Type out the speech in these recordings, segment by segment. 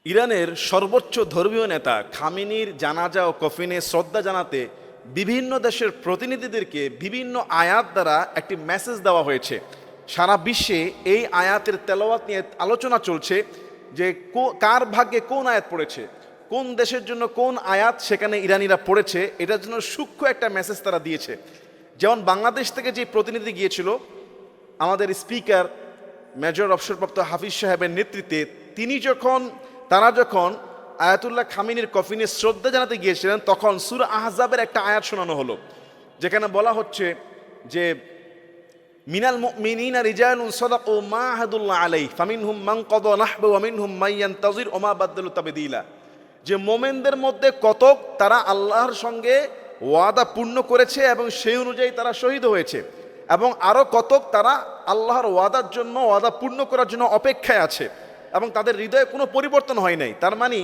ইরানের সর্বোচ্চ ধর্মীয় নেতা খামেনির জানাজা ও কফিনে শ্রদ্ধা জানাতে বিভিন্ন দেশের প্রতিনিধিদেরকে বিভিন্ন আয়াত দ্বারা একটি মেসেজ দেওয়া হয়েছে। সারা বিশ্বে এই আয়াতের তেলাওয়াত নিয়ে আলোচনা চলছে যে কার ভাগ্যে কোন আয়াত পড়েছে, কোন দেশের জন্য কোন আয়াত সেখানে ইরানিরা পড়েছে, এটার জন্য সূক্ষ্ম একটা মেসেজ তারা দিয়েছে। যেমন বাংলাদেশ থেকে যে প্রতিনিধি গিয়েছিল, আমাদের স্পিকার মেজর অবসরপ্রাপ্ত হাফিজ সাহেবের নেতৃত্বে তারা যখন আয়াতুল্লাহ খামেনির কফিনে শ্রদ্ধা জানাতে গিয়েছিলেন, তখন সূরা আহজাবের একটা আয়াত শোনানো হলো, যেখানে বলা হচ্ছে যে মিনাল মুমিনিনা রিজালুন সাদাকু মা আহাদুল্লাহ আলাইহি ফামিনহুম মান কাদা নাহবু ওয়া মিনহুম মান ইয়ানতাজির ওয়া মা বাদদালু তাবদীলা। যে মোমেনদের মধ্যে কতক তারা আল্লাহর সঙ্গে ওয়াদা পূর্ণ করেছে এবং সেই অনুযায়ী তারা শহীদ হয়েছে, এবং আরও কতক তারা আল্লাহর ওয়াদার জন্য, ওয়াদা পূর্ণ করার জন্য অপেক্ষায় আছে এবং তাদের হৃদয়ে কোনো পরিবর্তন হয় নাই। তার মানে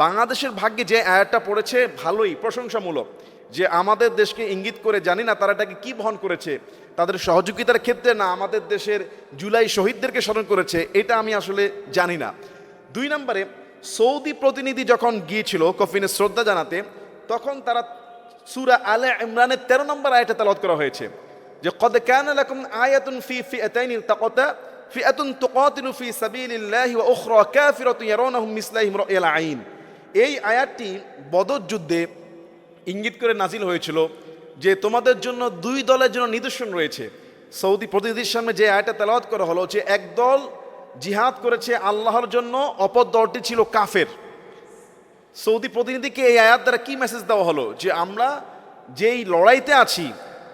বাংলাদেশের ভাগ্যে যে আয়াতটা পড়েছে ভালোই প্রশংসামূলক, যে আমাদের দেশকে ইঙ্গিত করে, জানি না তারা এটাকে কী বহন করেছে, তাদের সহযোগিতার ক্ষেত্রে না আমাদের দেশের জুলাই শহীদদেরকে স্মরণ করেছে, এটা আমি আসলে জানি না। 2 নম্বরে, সৌদি প্রতিনিধি যখন গিয়েছিল কফিনে শ্রদ্ধা জানাতে, তখন তারা সূরা আলে ইমরানের 13 নম্বর আয়াতে তেলাওয়াত করা হয়েছে যে কদ কানা লাকুম আয়াতুন ফি ফিআতাইনি ইলতাকাতা ফিআতুন তুকাতিলু ফি সাবিলিল্লাহি ওয়া উখরা কাফিরাতুন ইয়ারাwnahum মিসলাহিম রা'য়াল আইন। এই আয়াতটি বদর যুদ্ধে ইঙ্গিত করে নাজিল হয়েছিল যে তোমাদের জন্য 2 দলের জন্য নিদর্শন রয়েছে। সৌদি প্রতিনিধির সামনে যে আয়াতটা তেলাওয়াত করা হলো যে এক দল জিহাদ করেছে আল্লাহর জন্য, অপর দলটি ছিল কাফের। সৌদি প্রতিনিধিকে এই আয়াত দ্বারা কি মেসেজ দেওয়া হলো যে আমরা যেই লড়াইতে আছি,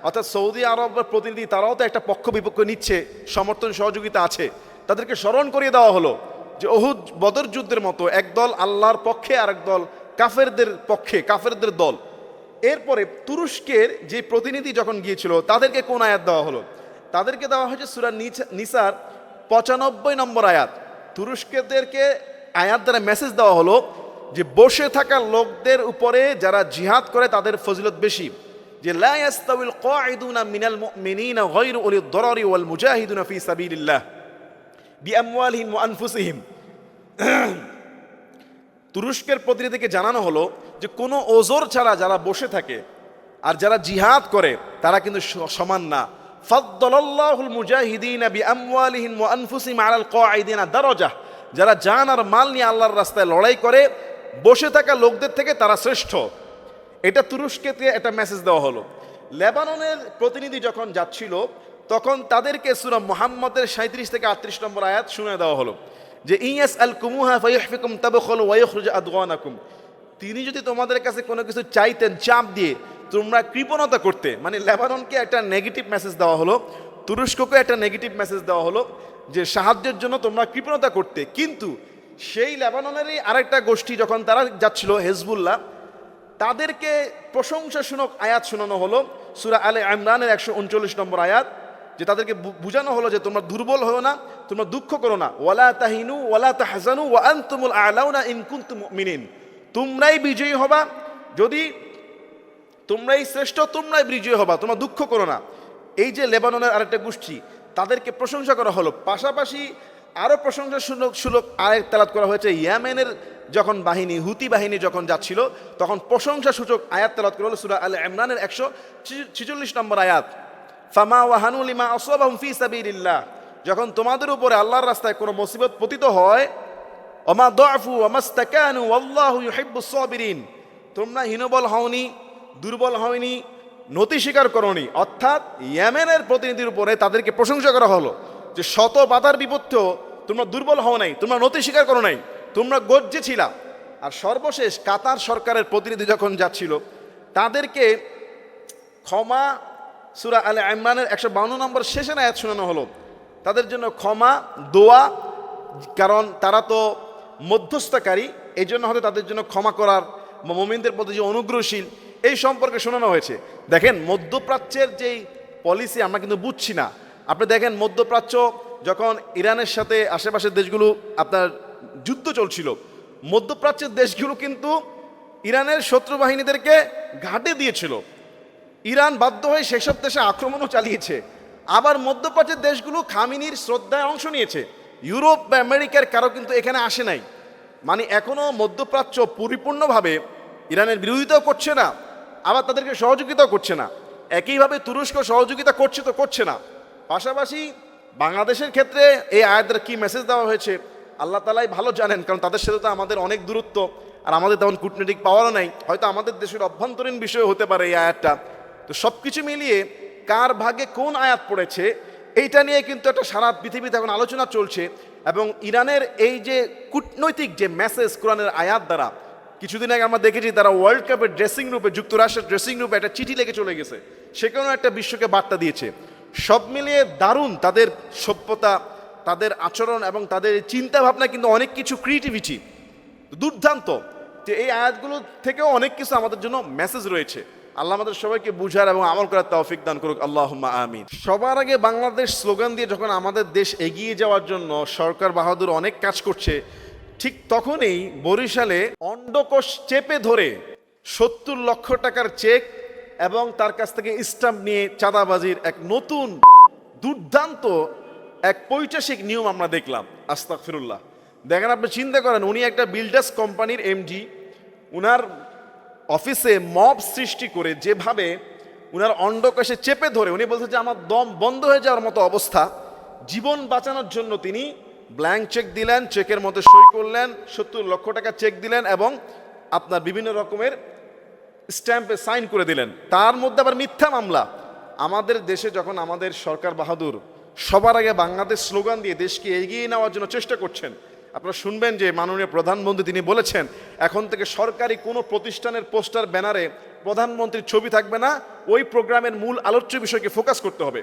অর্থাৎ সৌদি আরবের প্রতিনিধি তারাও তো একটা পক্ষ বিপক্ষ নিচ্ছে, সমর্থন সহযোগিতা আছে, তাদেরকে স্মরণ করিয়ে দেওয়া হলো যে উহুদ বদর যুদ্ধের মতো একদল আল্লাহর পক্ষে আর একদল কাফেরদের পক্ষে, কাফেরদের দল। এরপরে তুরস্কের যে প্রতিনিধি যখন গিয়েছিল তাদেরকে কোন আয়াত দেওয়া হলো? তাদেরকে দেওয়া হয়েছে সূরা নিসার 95 নম্বর আয়াত। তুরস্কদেরকে আয়াত দ্বারা মেসেজ দেওয়া হলো যে বসে থাকা লোকদের উপরে যারা জিহাদ করে তাদের ফজিলত বেশি, যে লা ইয়াস্তাউল কাঈদুনা মিনাল মুমিনিনা গায়রু উলিদ দারারি ওয়াল মুজাহিদুনা ফি সাবিলিল্লাহ বিআমওয়ালিহিম ওয়া আনফুসিহিম। তুরস্কের প্রতিনিধিকে জানানো হলো যে কোনো ওজর ছাড়া যারা বসে থাকে আর যারা জিহাদ করে তারা কিন্তু সমান না। ফাদ্দালাল্লাহুল মুজাহিদিনা বিআমওয়ালিহিম ওয়া আনফুসিহিম আলাল কাঈদিনা দারাজা। যারা জান আর মাল নিয়ে আল্লাহর রাস্তায় লড়াই করে বসে থাকা লোকদের থেকে তারা শ্রেষ্ঠ। এটা তুরস্কে একটা মেসেজ দেওয়া হলো। লেবাননের প্রতিনিধি যখন যাচ্ছিল তখন তাদেরকে সূরা মুহাম্মদের 37 থেকে 38 নম্বর আয়াত শুনে দেওয়া হলো যে ইয়াস আল কুমুহা ফায়ুহফিকুম তাবখলু ওয়া ইখরুজ আদগানাকুম। তিনি যদি তোমাদের কাছে কোনো কিছু চাইতেন চাপ দিয়ে, তোমরা কৃপণতা করতে। মানে লেবাননকে একটা নেগেটিভ মেসেজ দেওয়া হলো, তুরস্ককে একটা নেগেটিভ মেসেজ দেওয়া হলো যে সাহায্যের জন্য তোমরা কৃপণতা করতে। কিন্তু সেই লেবাননেরই আরেকটা গোষ্ঠী যখন তারা যাচ্ছিল, হেজবুল্লাহ, তাদেরকে প্রশংসাসূচক আয়াত শোনানো হলো সূরা আলে ইমরানের 139 নম্বর আয়াত, যে তাদেরকে বোঝানো হলো যে তোমরা দুর্বল হও না, তোমরা দুঃখ করো না। ওয়ালা তাহিনু ওয়ালা তাহজানু ওয়া আনতুমুল আ'লাউনা ইন কুনতুম মুমিনিন। তোমরাই বিজয়ী হবা, যদি তোমরাই শ্রেষ্ঠ, তোমরাই বিজয়ী হবা, তোমরা দুঃখ করো না। এই যে লেবাননের আরেকটা গোষ্ঠী, তাদেরকে প্রশংসা করা হলো। পাশাপাশি আরও প্রশংসাসূচক আয়াত তেলাওয়াত করা হয়েছে ইয়েমেনের যখন বাহিনী, হুতি বাহিনী যখন যাচ্ছিল তখন প্রশংসাসূচক আয়াত তেলাওয়াত করা হলো সূরা আলে ইমরানের 146 নম্বর আয়াত, ফামা ওয়াহানু লিমা আসাবাহুম ফি সাবিলিল্লাহ। যখন তোমাদের উপরে আল্লাহর রাস্তায় কোনো মুসিবত পতিত হয়, ওমা দাফু ওয়া মাস্তাকানু আল্লাহু ইউহিব্বুস সাবিরিন। তোমরা হীনবল হওনি, দুর্বল হওনি, নতি স্বীকার করনি। অর্থাৎ ইয়েমেনের প্রতিনিধির উপরে তাদেরকে প্রশংসা করা হলো যে শত বাধার বিপত্তেও তোমরা দুর্বল হও নাই, তোমরা নতি স্বীকার করো নাই, তোমরা গর্জে ছিলা। আর সর্বশেষ কাতার সরকারের প্রতিনিধি যখন যাচ্ছিল তাদেরকে ক্ষমা, সূরা আলে ইমরানের 152 নম্বর শেষের আয়াত শোনানো হলো, তাদের জন্য ক্ষমা, দোয়া, কারণ তারা তো মধ্যস্থকারী, এই জন্য হয়তো তাদের জন্য ক্ষমা করার, মুমিনদের প্রতি যে অনুগ্রহশীল, এই সম্পর্কে শোনানো হয়েছে। দেখেন মধ্যপ্রাচ্যের যেই পলিসি আমরা কিন্তু বুঝছি না। আপনি দেখেন মধ্যপ্রাচ্য যখন ইরানের সাথে আশেপাশের দেশগুলো আপনার যুদ্ধ চলছিল, মধ্যপ্রাচ্যের দেশগুলো কিন্তু ইরানের শত্রু বাহিনীদেরকে ঘাটে দিয়েছিল। ইরান বাধ্য হয়ে সেসব দেশে আক্রমণও চালিয়েছে। আবার মধ্যপ্রাচ্যের দেশগুলো খামেনির শ্রদ্ধায় অংশ নিয়েছে। ইউরোপ বা আমেরিকার কারো কিন্তু এখানে আসে নাই। মানে এখনো মধ্যপ্রাচ্য পরিপূর্ণভাবে ইরানের বিরোধিতাও করছে না, আবার তাদেরকে সহযোগিতাও করছে না। একইভাবে তুরস্ক সহযোগিতা করছে তো করছে না। পাশাপাশি বাংলাদেশের ক্ষেত্রে এই আয়াতের কি মেসেজ দেওয়া হয়েছে আল্লাহ তাআলাই ভালো জানেন, কারণ তাদের সাথে তো আমাদের অনেক দূরত্ব, আর আমাদের তেমন কূটনৈতিক পাওয়ারও নাই। হয়তো আমাদের দেশের অভ্যন্তরীণ বিষয় হতে পারে এই আয়াতটা। তো সব কিছু মিলিয়ে কার ভাগে কোন আয়াত পড়েছে এইটা নিয়ে কিন্তু একটা সারা পৃথিবীতে এখন আলোচনা চলছে। এবং ইরানের এই যে কূটনৈতিক যে মেসেজ কোরআনের আয়াত দ্বারা, কিছুদিন আগে আমরা দেখেছি তারা ওয়ার্ল্ড কাপের ড্রেসিং রুমে, যুক্তরাষ্ট্রের ড্রেসিং রুমে একটা চিঠি লিখে চলে গেছে, সেখানেও একটা বিশ্বকে বার্তা দিয়েছে। সব মিলিয়ে দারুণ তাদের সভ্যতা, তাদের আচরণ এবং তাদের চিন্তা ভাবনা, কিন্তু অনেক কিছু ক্রিয়েটিভিটি দুর্দান্ত। যে এই আয়াতগুলো থেকেও অনেক কিছু আমাদের জন্য মেসেজ রয়েছে। আল্লাহ আমাদের সবাইকে বুঝার এবং আমল করার তৌফিক দান করুক, আল্লাহুম্মা আমিন। সবার আগে বাংলাদেশ স্লোগান দিয়ে যখন আমাদের দেশ এগিয়ে যাওয়ার জন্য সরকার বাহাদুর অনেক কাজ করছে, ঠিক তখনই বরিশালে অন্ডকোষ চেপে ধরে 70 লক্ষ টাকার চেক এবং তার কাছ থেকে স্টাম্প নিয়ে চাঁদাবাজির এক নতুন দুর্দান্ত এক পৈশাচিক নিয়ম আমরা দেখলাম। আস্তাগফিরুল্লাহ। দেখেন, আপনি চিন্তা করেন, উনি একটা বিল্ডার্স কোম্পানির এমডি, উনার অফিসে মব সৃষ্টি করে যেভাবে উনার অন্ডকোষে চেপে ধরে উনি বলছে যে আমার দম বন্ধ হয়ে যাওয়ার মতো অবস্থা, জীবন বাঁচানোর জন্য তিনি ব্ল্যাঙ্ক চেক দিলেন, চেকের মধ্যে সই করলেন, 70 লক্ষ টাকা চেক দিলেন এবং আপনার বিভিন্ন রকমের স্ট্যাম্পে সাইন করে দিলেন। তার মধ্যে আবার মিথ্যা মামলা। আমাদের দেশে যখন আমাদের সরকার বাহাদুর সবার আগে বাংলাদেশ স্লোগান দিয়ে দেশকে এগিয়ে নেওয়ার জন্য চেষ্টা করছেন, আপনারা শুনবেন যে মাননীয় প্রধানমন্ত্রী তিনি বলেছেন এখন থেকে সরকারি কোনো প্রতিষ্ঠানের পোস্টার ব্যানারে প্রধানমন্ত্রীর ছবি থাকবে না, ওই প্রোগ্রামের মূল আলোচ্য বিষয়কে ফোকাস করতে হবে।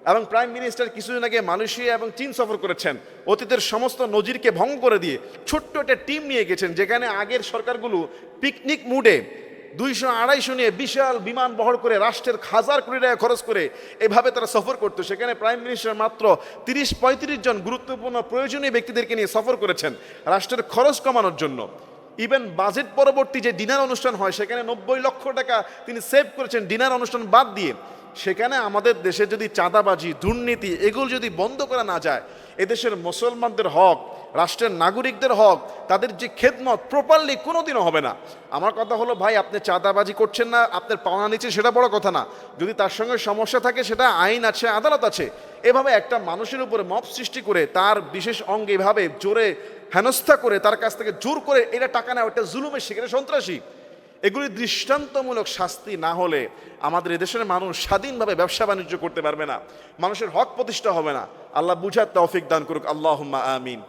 এবং প্রাইম মিনিস্টার কিছুদিন আগে মালয়েশিয়া এবং চীন সফর করেছেন, অতীতের সমস্ত নজিরকে ভঙ্গ করে দিয়ে ছোট্ট একটা টিম নিয়ে গেছেন, যেখানে আগের সরকারগুলো পিকনিক মুডে 200-250 নিয়ে বিশাল বিমান বহর করে রাষ্ট্রের হাজার কোটি টাকা খরচ করে এভাবে তারা সফর করতো। সেখানে প্রাইম মিনিস্টার মাত্র 30-35 জন গুরুত্বপূর্ণ প্রয়োজনীয় ব্যক্তিদেরকে নিয়ে সফর করেছেন রাষ্ট্রের খরচ কমানোর জন্য। ইভেন বাজেট পরবর্তী যে ডিনার অনুষ্ঠান হয় সেখানে 90 লক্ষ টাকা তিনি সেভ করেছেন ডিনার অনুষ্ঠান বাদ দিয়ে। সেখানে আমাদের দেশে যদি চাঁদাবাজি, দুর্নীতি এগুলো যদি বন্ধ করা না যায়, এদেশের মুসলমানদের হক, রাষ্ট্রের নাগরিকদের হক, তাদের যে খেদমত প্রপারলি কোনোদিনও হবে না। আমার কথা হলো ভাই, আপনি চাঁদাবাজি করছেন না, আপনার পাওনা নিচ্ছে সেটা বড় কথা না, যদি তার সঙ্গে সমস্যা থাকে সেটা আইন আছে, আদালত আছে। এভাবে একটা মানুষের উপরে মব সৃষ্টি করে তার বিশেষ অঙ্গে এভাবে জোরে হেনস্থা করে তার কাছ থেকে জোর করে এটা টাকা নেওয়া, এটা জুলুমের শিকারে সন্ত্রাসী। এগুলি দৃষ্টান্তমূলক শাস্তি না হলে আমাদের এদেশের মানুষ স্বাধীনভাবে ব্যবসা বাণিজ্য করতে পারবে না, মানুষের হক প্রতিষ্ঠা হবে না। আল্লাহ বুঝার তৌফিক দান করুক, আল্লাহুম্মা আমিন।